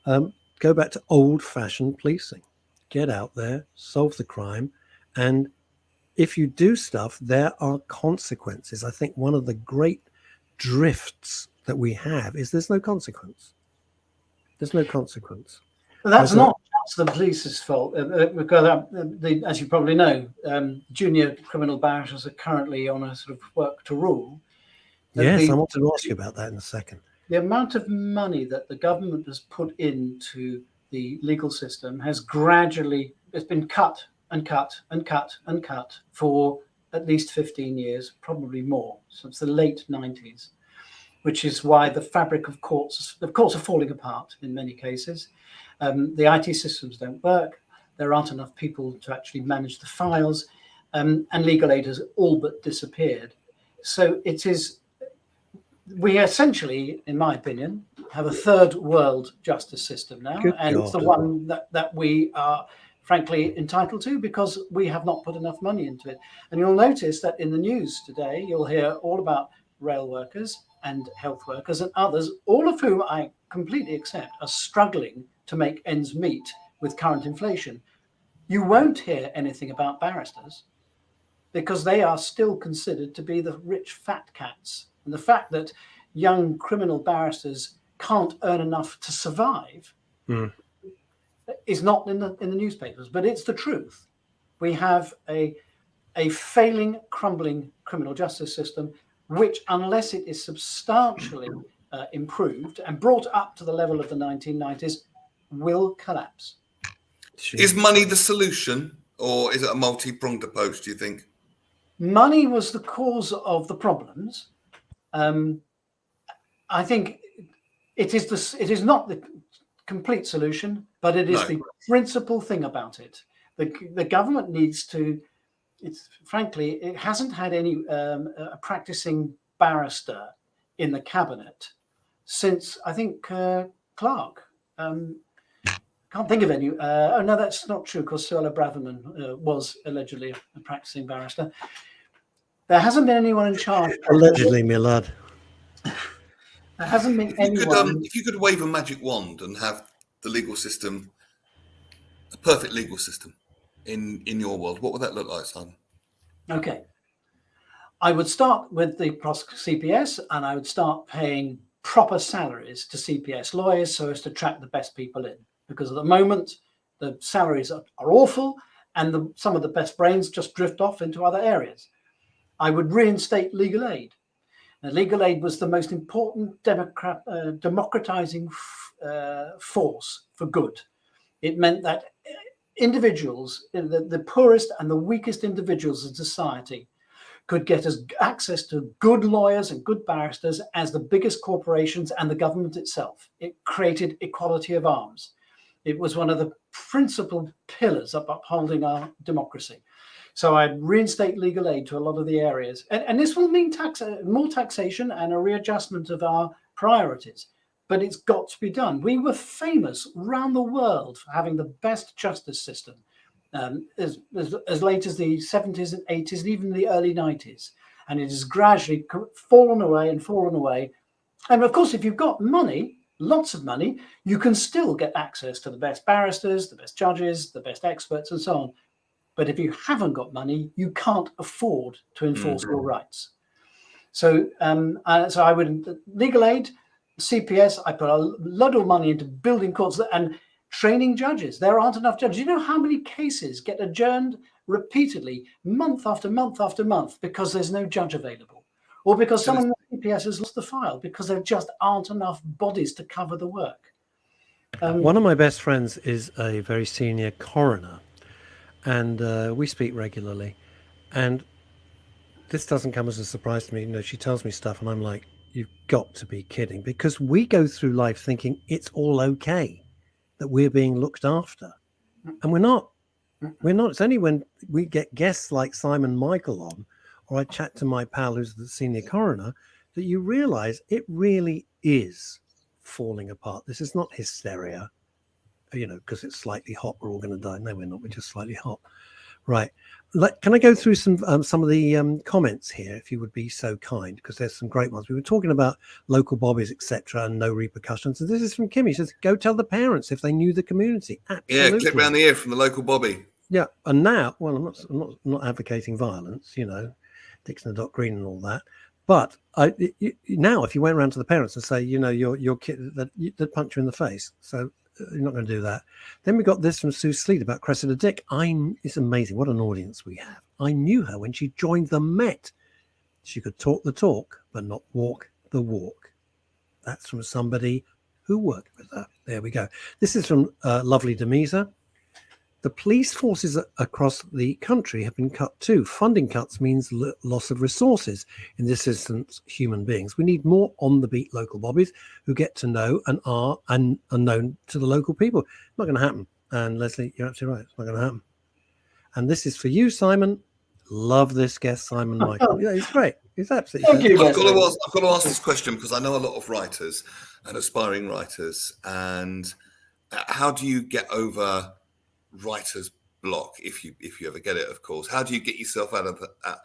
Go back to old-fashioned policing. Get out there, solve the crime, and if you do stuff, there are consequences. I think one of the great drifts that we have is there's no consequence. There's no consequence. But that's not just the police's fault, because as you probably know, junior criminal barristers are currently on a sort of work to rule. Yes, I want to ask you about that in a second. The amount of money that the government has put into the legal system has gradually, it's been cut and cut and cut and cut for at least 15 years, probably more, since the late 90s. Which is why the fabric of courts are falling apart in many cases. The IT systems don't work. There aren't enough people to actually manage the files, and legal aid has all but disappeared. So we essentially, in my opinion, have a third world justice system now. And it's the one that we are frankly entitled to because we have not put enough money into it. And you'll notice that in the news today, you'll hear all about rail workers and health workers and others, all of whom I completely accept are struggling to make ends meet with current inflation. You won't hear anything about barristers because they are still considered to be the rich fat cats. And the fact that young criminal barristers can't earn enough to survive is not in the newspapers, but it's the truth. We have a failing, crumbling criminal justice system, which, unless it is substantially improved and brought up to the level of the 1990s, will collapse. Is money the solution, or is it a multi-pronged approach, do you think? Money was the cause of the problems. I think it is not the complete solution, but it is the principal thing about it. The government needs to. Frankly, it hasn't had any a practicing barrister in the cabinet since, I think, Clark. Can't think of any. Oh, no, that's not true, because Suella Braverman was allegedly a practicing barrister. There hasn't been anyone in charge. Allegedly, my lad. There hasn't been anyone. If you could wave a magic wand and have the legal system, a perfect legal system in your world, what would that look like, Simon? Okay. I would start with the CPS, and I would start paying proper salaries to CPS lawyers so as to attract the best people in. Because at the moment, the salaries are awful, and some of the best brains just drift off into other areas. I would reinstate legal aid. Now, legal aid was the most important democratizing force for good. It meant that individuals, the poorest and the weakest individuals in society, could get access to good lawyers and good barristers as the biggest corporations and the government itself. It created equality of arms. It was one of the principal pillars of upholding our democracy. So I'd reinstate legal aid to a lot of the areas. And this will mean more taxation and a readjustment of our priorities. but it's got to be done. We were famous around the world for having the best justice system as late as the 70s and 80s and even the early 90s. And it has gradually fallen away. And of course, if you've got money, lots of money, you can still get access to the best barristers, the best judges, the best experts, and so on. But if you haven't got money, you can't afford to enforce your rights. So, so I would legal aid, CPS. I put a lot of money into building courts and training judges. There aren't enough judges. You know how many cases get adjourned repeatedly, month after month after month, because there's no judge available, or because someone in the CPS has lost the file, because there just aren't enough bodies to cover the work. One of my best friends is a very senior coroner, and we speak regularly. And this doesn't come as a surprise to me. You know, she tells me stuff, and I'm like, "You've got to be kidding!" Because we go through life thinking it's all okay, that we're being looked after, and we're not. We're not. It's only when we get guests like Simon Michael on, or I chat to my pal who's the senior coroner, that you realize it really is falling apart. This is not hysteria, you know, because it's slightly hot, we're all going to die. No, we're not. We're just slightly hot. Right. Can I go through some of the comments here, if you would be so kind, because there's some great ones. We were talking about local bobbies, etc., and no repercussions. And this is from Kimmy. She says, "Go tell the parents if they knew the community." Absolutely. Yeah, clip round the ear from the local bobby. Yeah, and now, well, I'm not advocating violence, you know, Dixon and Doc Green and all that. But now, if you went around to the parents and say, you know, your kid that punch you in the face, so you're not going to do that. Then we got this from Sue Sleet about Cressida Dick. It's amazing what an audience we have. I knew her when she joined the Met. She could talk the talk, but not walk the walk. That's from somebody who worked with her. There we go. This is from lovely Demisa. The police forces across the country have been cut too. Funding cuts means loss of resources, in this instance, human beings. We need more on-the-beat local bobbies who get to know and are unknown to the local people. Not going to happen. And Leslie, you're absolutely right. It's not going to happen. And this is for you, Simon. Love this guest, Simon Michael. Yeah, he's great. He's absolutely Thank you. I've got to ask this question because I know a lot of writers and aspiring writers. And how do you get over writer's block, if you ever get it, of course? How do you get yourself out of that,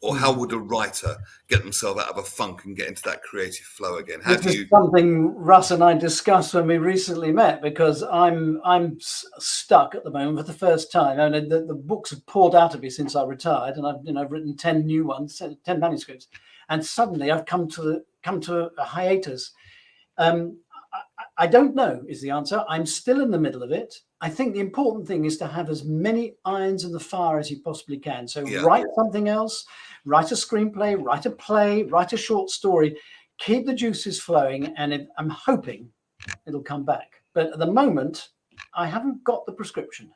or how would a writer get themselves out of a funk and get into that creative flow again? How this is something Russ and I discussed when we recently met, because I'm stuck at the moment for the first time. I mean, the books have poured out of me since I retired, and I've written 10 new ones, 10 manuscripts, and suddenly I've come to a hiatus. I don't know is the answer. I'm still in the middle of it. I think the important thing is to have as many irons in the fire as you possibly can. So write something else, write a screenplay, write a play, write a short story, keep the juices flowing, and I'm hoping it'll come back. But at the moment, I haven't got the prescription.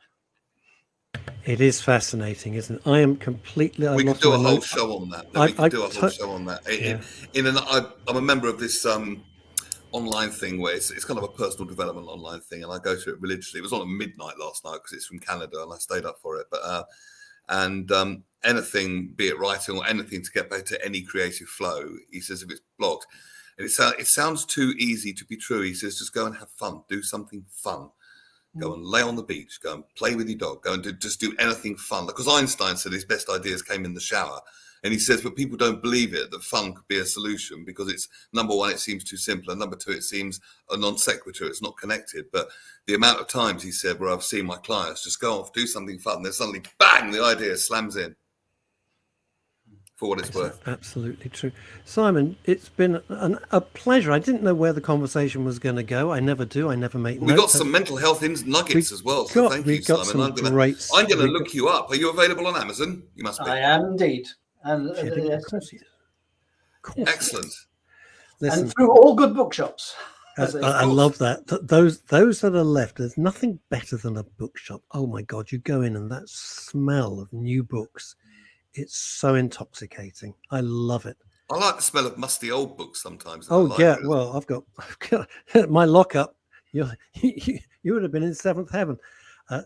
It is fascinating, isn't it? I am completely... We could do a whole show on that. We could do a whole show on that. I'm a member of this... online thing where it's kind of a personal development online thing, and I go to it religiously. It was on at midnight last night because it's from Canada and I stayed up for it. But anything, be it writing or anything to get back to any creative flow, he says, if it's blocked, and it sounds too easy to be true. He says, just go and have fun, do something fun. Go and lay on the beach, go and play with your dog, go and just do anything fun. Because Einstein said his best ideas came in the shower. And he says, but people don't believe it, that fun could be a solution because it's, number one, it seems too simple. And number two, it seems a non sequitur. It's not connected. But the amount of times, he said, where I've seen my clients just go off, do something fun, then suddenly, bang, the idea slams in. For what it's worth. Absolutely true. Simon, it's been a pleasure. I didn't know where the conversation was going to go. I never do. I never make notes. We got some mental health nuggets as well. So thank you, Simon. I'm going to look you up. Are you available on Amazon? You must be. I am indeed. And excellent. Listen, and through all good bookshops. I love that. Those that are left, there's nothing better than a bookshop. Oh my God, you go in and that smell of new books, it's so intoxicating. I love it. I like the smell of musty old books sometimes. Oh yeah, well, I've got my lockup. You would have been in seventh heaven.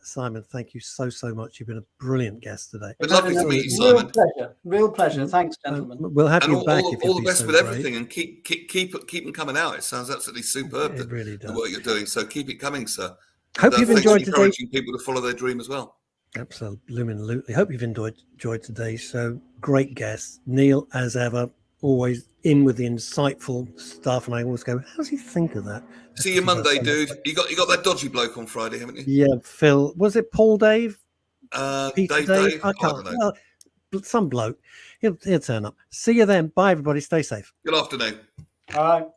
Simon, thank you so much. You've been a brilliant guest today. It's lovely to meet you, Simon. Real pleasure. Thanks, gentlemen. We'll have And you back if all you'll the best be so with great. everything, and keep them coming out. It sounds absolutely superb. It really does. The work you're doing. So keep it coming, sir. Hope you've enjoyed today. Encouraging people to follow their dream as well. Absolutely. Hope you've enjoyed today's show. Great guest, Neil, as ever. Always in with the insightful stuff, and I always go, "How does he think of that?" See you Monday, dude. You got that dodgy bloke on Friday, haven't you? Yeah, Phil. Was it Paul Dave? Peter Dave. I can't. Well, some bloke. He'll turn up. See you then. Bye, everybody. Stay safe. Good afternoon. All right.